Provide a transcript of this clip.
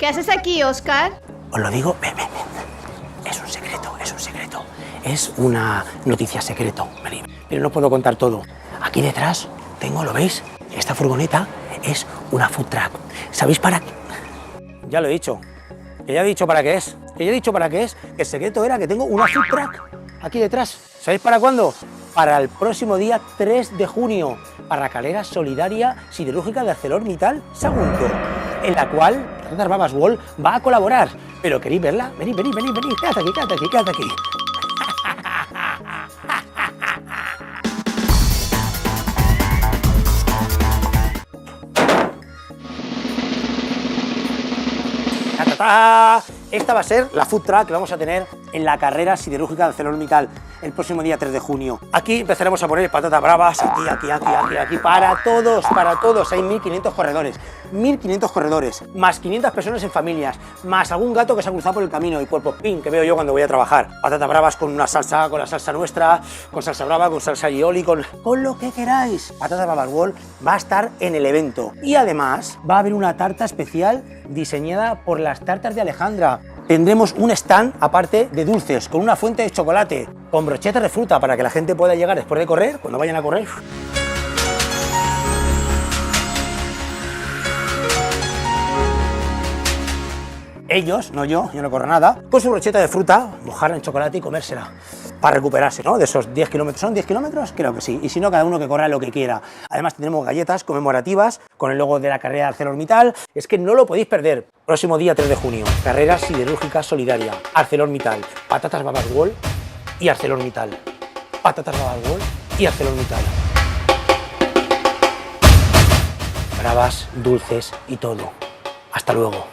¿Qué haces aquí, Óscar? Os lo digo, ven. Es un secreto, es un secreto. Es una noticia secreto, venid. Pero no puedo contar todo. Aquí detrás tengo, ¿lo veis? Esta furgoneta es una food truck. ¿Sabéis para qué? Ya lo he dicho. Que ya he dicho para qué es. Que el secreto era que tengo una food truck aquí detrás. ¿Sabéis para cuándo? Para el próximo día 3 de junio, para la carrera solidaria siderúrgica de ArcelorMittal Sagunto, en la cual Patatas Bravas World va a colaborar. ¿Pero queréis verla? Venid, quédate aquí. Esta va a ser la food truck que vamos a tener en la carrera siderúrgica de ArcelorMittal el próximo día 3 de junio. Aquí empezaremos a poner patatas bravas, aquí, para todos. Hay 1.500 corredores, más 500 personas en familias, más algún gato que se ha cruzado por el camino y cuerpos pin que veo yo cuando voy a trabajar. Patatas bravas con una salsa, con la salsa nuestra, con salsa brava, con salsa aioli, con lo que queráis. Patatas Bravas World va a estar en el evento y además va a haber una tarta especial diseñada por las tartas de Alejandra. Tendremos un stand aparte de dulces, con una fuente de chocolate, con brochetas de fruta para que la gente pueda llegar después de correr, cuando vayan a correr. Ellos, no yo no corro nada, con su brocheta de fruta, mojarla en chocolate y comérsela, para recuperarse, ¿no? De esos 10 kilómetros. ¿Son 10 kilómetros? Creo que sí. Y si no, cada uno que corra lo que quiera. Además tendremos galletas conmemorativas con el logo de la carrera de ArcelorMittal. Es que no lo podéis perder. Próximo día 3 de junio, carrera siderúrgica solidaria, ArcelorMittal, Patatas Bravas World y ArcelorMittal. Patatas Bravas World y ArcelorMittal. Bravas, dulces y todo. Hasta luego.